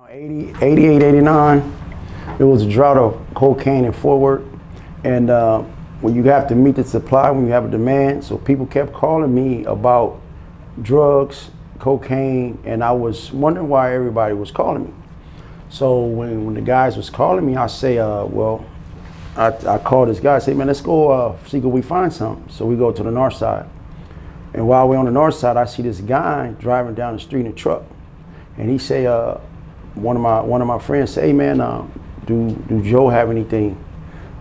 Around 80, 88, 89, it was a drought of cocaine in Fort Worth. And when you have to meet the supply, when you have a demand, so people kept calling me about drugs, cocaine, and I was wondering why everybody was calling me. So when the guys was calling me, I say, I called this guy, I say, man, let's go see if we find something. So we go to the north side. And while we're on the north side, I see this guy driving down the street in a truck. And he say, one of my friends say, hey man, do Joe have anything?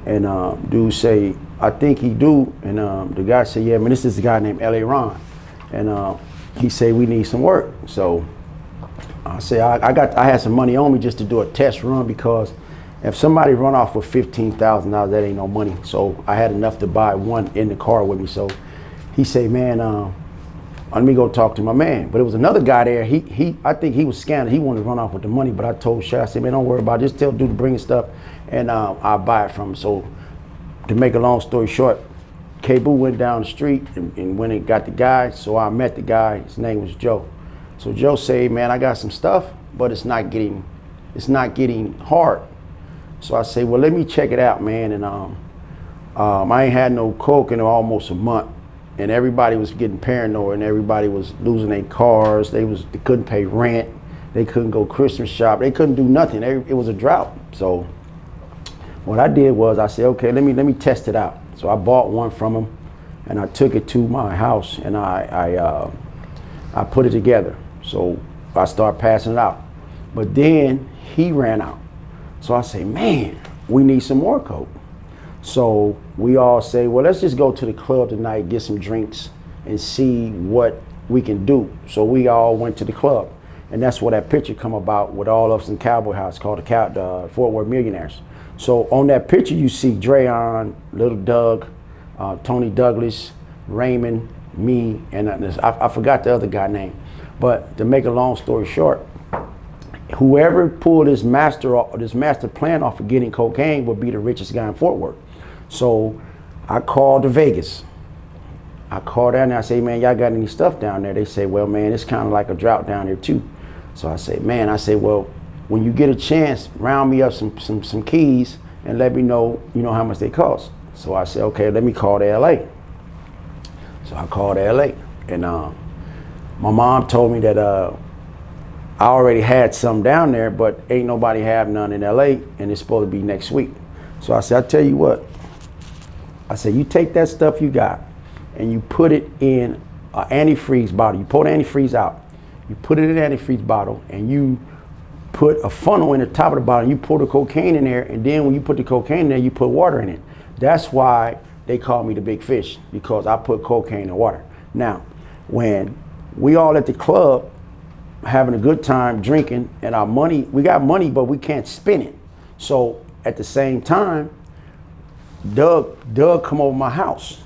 And dude say, I think he do. And the guy say, yeah man, this is a guy named L.A. Ron. And he say, we need some work. So I say, I had some money on me just to do a test run, because if somebody run off with $15,000, that ain't no money. So I had enough to buy one in the car with me. So he say, man, let me go talk to my man. But it was another guy there. I think he was scamming. He wanted to run off with the money, but I told Shay, I said, man, don't worry about it. Just tell dude to bring his stuff, and I'll buy it from him. So to make a long story short, K-Boo went down the street and went and got the guy. So I met the guy. His name was Joe. So Joe said, man, I got some stuff, but it's not getting hard. So I say, well, let me check it out, man. And I ain't had no coke in almost a month. And everybody was getting paranoid, and everybody was losing their cars. They couldn't pay rent. They couldn't go Christmas shop. They couldn't do nothing. It was a drought. So what I did was I said, okay, let me test it out. So I bought one from him, and I took it to my house, and I put it together. So I started passing it out. But then he ran out. So I say, man, we need some more coke. So we all say, well, let's just go to the club tonight, get some drinks, and see what we can do. So we all went to the club. And that's where that picture come about with all of us in Cowboy House, called the Fort Worth Millionaires. So on that picture, you see Drayon, Little Doug, Tony Douglas, Raymond, me, and I forgot the other guy's name. But to make a long story short, whoever pulled this master plan off of getting cocaine would be the richest guy in Fort Worth. So I called to Vegas. I called down there, I say, man, y'all got any stuff down there? They say, well, man, it's kind of like a drought down there too. So I say, man, well, when you get a chance, round me up some keys and let me know, how much they cost. So I said, okay, let me call to LA. So I called LA, and my mom told me that I already had some down there, but ain't nobody have none in LA, and it's supposed to be next week. So I said, I tell you what, I said, you take that stuff you got and you put it in an antifreeze bottle. You pour the antifreeze out, you put it in an antifreeze bottle, and you put a funnel in the top of the bottle, and you pour the cocaine in there, and then when you put the cocaine in there, you put water in it. That's why they call me the big fish, because I put cocaine in water. Now, when we all at the club having a good time drinking, and our money, we got money, but we can't spend it. So at the same time, Doug come over my house,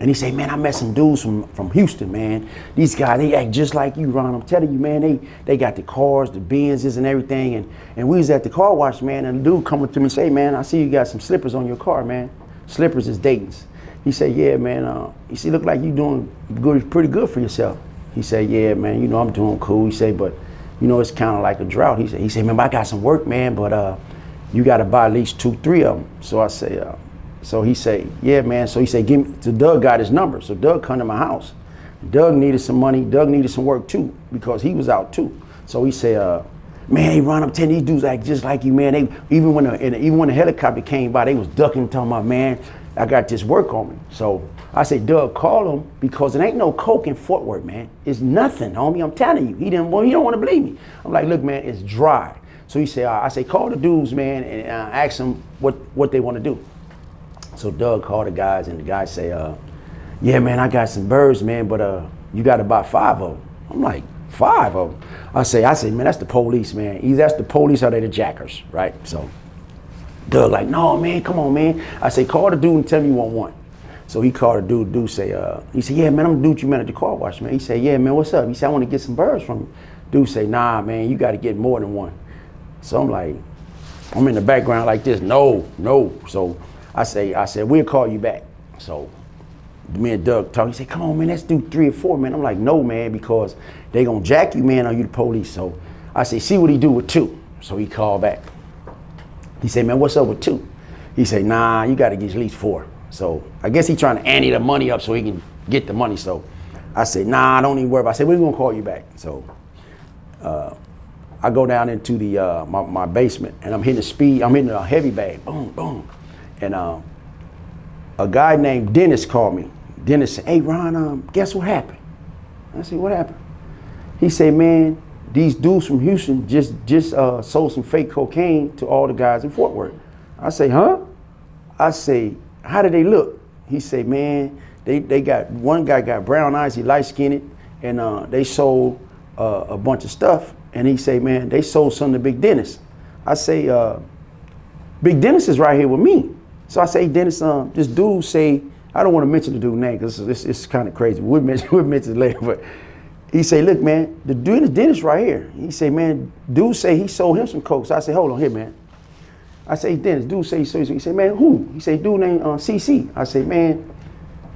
and he say, man, I met some dudes from Houston, man. These guys, they act just like you, Ron. I'm telling you, man, they got the cars, the Benzes and everything. And we was at the car wash, man, and the dude coming to me and say, man, I see you got some slippers on your car, man. Slippers is Dayton's. He said, yeah, man, you see, look like you doing good, pretty good for yourself. He said, yeah, man, I'm doing cool. He said, but, it's kind of like a drought. He said, man, I got some work, man, but you got to buy at least 2-3 of them. So I say, so he say, yeah, man. So he say, give me. So Doug got his number. So Doug come to my house. Doug needed some money. Doug needed some work too, because he was out too. So he said, man, hey, Ron, I'm telling these dudes act just like you, man. Even when the helicopter came by, they was ducking, talking about, man, I got this work on me. So I say, Doug, call him, because there ain't no coke in Fort Worth, man. It's nothing, homie. I'm telling you. He don't want to believe me. I'm like, look, man, it's dry. So he said, I say, call the dudes, man, and ask them what they want to do. So Doug called the guys, and the guys say, yeah, man, I got some birds, man, but you got to buy 5 of them. I'm like, 5 of them? I say, man, that's the police, man. Either that's the police or they the jackers, right? So Doug like, no, man, come on, man. I say, call the dude and tell me you want one. So he called the dude. Dude say, he said, yeah, man, I'm the dude you met at the car wash, man. He said, yeah, man, what's up? He said, I want to get some birds from you. Dude say, nah, man, you got to get more than one. So I'm like, I'm in the background like this, no. So I said, we'll call you back. So me and Doug talk. He said, come on, man, let's do 3 or 4, man. I'm like, no, man, because they gonna jack you, man, or you the police. So I say, see what he do with 2. So he called back. He said, man, what's up with 2? He said, nah, you got to get at least 4. So I guess he trying to ante the money up so he can get the money. So I said, nah, don't even worry about it. I said, we're going to call you back. So I go down into the my basement, and I'm hitting a heavy bag, boom, boom. And a guy named Dennis called me. Dennis said, hey, Ron, guess what happened? I said, what happened? He said, man, these dudes from Houston just sold some fake cocaine to all the guys in Fort Worth. I say, huh? I say, how did they look? He say, man, they got, one guy got brown eyes, he light-skinned, and they sold a bunch of stuff. And he say, man, they sold some to Big Dennis. I say, Big Dennis is right here with me. So I say, Dennis, this dude say, I don't want to mention the dude's name because it's kind of crazy. We'll mention it later, but he say, look, man, the dude is Dennis right here. He say, man, dude say he sold him some coke. So I say, hold on here, man. I say, Dennis, dude say he sold. He say, man, who? He say, dude named CC. I say, man,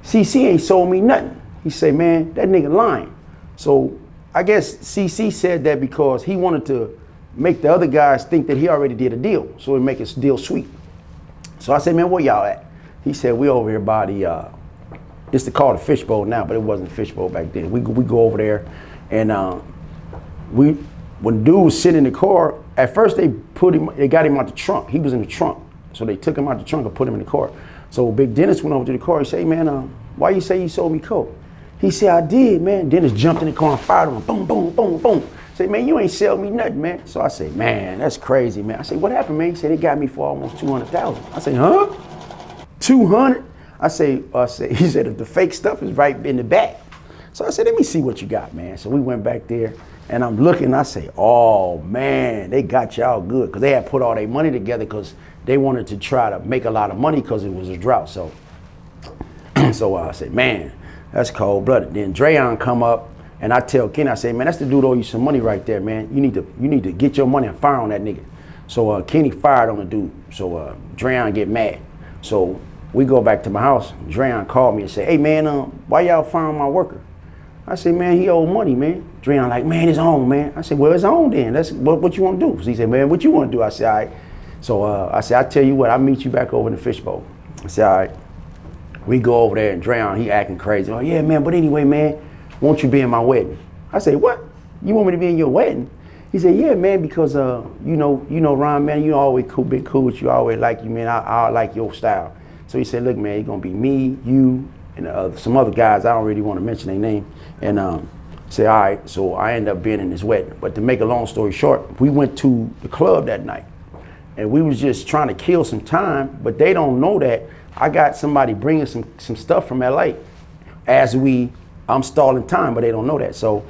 CC ain't sold me nothing. He say, man, that nigga lying. So I guess CC said that because he wanted to make the other guys think that he already did a deal, so it make his deal sweet. So I said, man, where y'all at? He said, we over here by the, it's called a fishbowl now, but it wasn't a fishbowl back then. We go over there, and when dude was sitting in the car, at first they got him out the trunk. He was in the trunk, so they took him out the trunk and put him in the car. So Big Dennis went over to the car. He said, hey, man, why you say you sold me coke? He said, I did, man. Dennis jumped in the car and fired him. Boom, boom, boom, boom. Say, man, you ain't sell me nothing, man. So I say, man, that's crazy, man. I say, what happened, man? He said, they got me for almost 200,000. I say, huh? 200? I say, he said, if the fake stuff is right in the back. So I said, let me see what you got, man. So we went back there, and I'm looking, I say, oh, man, they got y'all good. Because they had put all their money together because they wanted to try to make a lot of money because it was a drought. So, I said, man, that's cold-blooded. Then Drayon come up, and I tell Kenny, I say, man, that's the dude owe you some money right there, man. You need to get your money and fire on that nigga. So Kenny fired on the dude. So Drayon get mad. So we go back to my house. Drayon called me and said, hey, man, why y'all firing my worker? I said, man, he owed money, man. Drayon like, man, it's on, man. I said, well, it's on then. That's what you want to do? So he said, man, what you want to do? I said, all right. So I said, I tell you what, I'll meet you back over in the fishbowl. I said, all right. We go over there, and Drayon, he acting crazy. Oh, yeah, man, but anyway, man, won't you be in my wedding? I say, what? You want me to be in your wedding? He said, yeah, man, because, you know, Ron, man, you always been cool with you, always like you, man. I like your style. So he said, look, man, it's going to be me, you, and some other guys. I don't really want to mention their name. And say, all right. So I ended up being in his wedding. But to make a long story short, we went to the club that night. And we was just trying to kill some time, but they don't know that I got somebody bringing some stuff from LA I'm stalling time, but they don't know that. So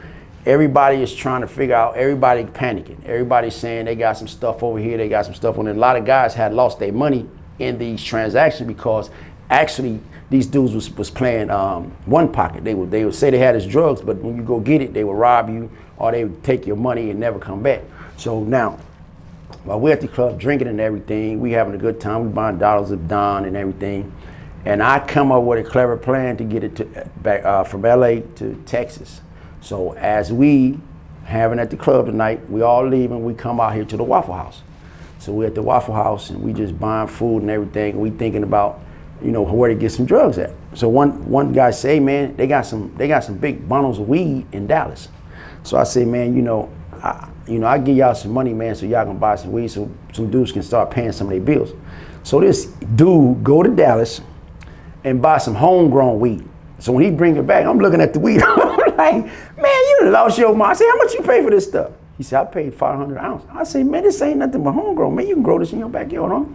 everybody is trying to figure out, everybody panicking. Everybody's saying they got some stuff over here, they got some stuff on there. A lot of guys had lost their money in these transactions because actually these dudes was playing one pocket. They would say they had his drugs, but when you go get it, they would rob you or they would take your money and never come back. So now, while we're at the club drinking and everything, we having a good time, we buying dollars of Don and everything. And I come up with a clever plan to get it back from LA to Texas. So as we having at the club tonight, we all leaving, we come out here to the Waffle House. So we're at the Waffle House and we just buying food and everything. And we thinking about, you know, where to get some drugs at. So one guy say, man, they got some big bundles of weed in Dallas. So I say, man, I give y'all some money, man, so y'all can buy some weed so some dudes can start paying some of their bills. So this dude go to Dallas and buy some homegrown weed. So when he bring it back, I'm looking at the weed. I'm like, man, you done lost your mind. I say, how much you pay for this stuff? He said, I paid 500 ounces. I say, man, this ain't nothing but homegrown. Man, you can grow this in your backyard, huh?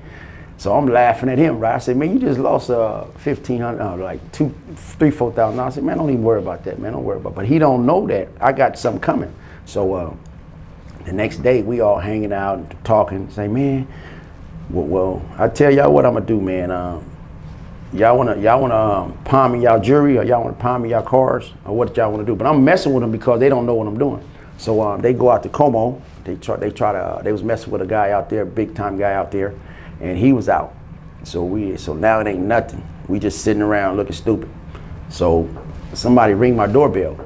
So I'm laughing at him, right? I said, man, you just lost $1,500, like $3,000-$4,000. I said, man, don't even worry about that, man. Don't worry about it. But he don't know that I got something coming. So the next day, we all hanging out and talking. Say, man, well, I tell y'all what I'm gonna do, man. Y'all wanna pawn me y'all jewelry, or y'all wanna pawn me y'all cars, or what y'all wanna do? But I'm messing with them because they don't know what I'm doing. So they go out to Como. They was messing with a guy out there, big time guy out there, and he was out. So now it ain't nothing. We just sitting around looking stupid. So somebody ring my doorbell.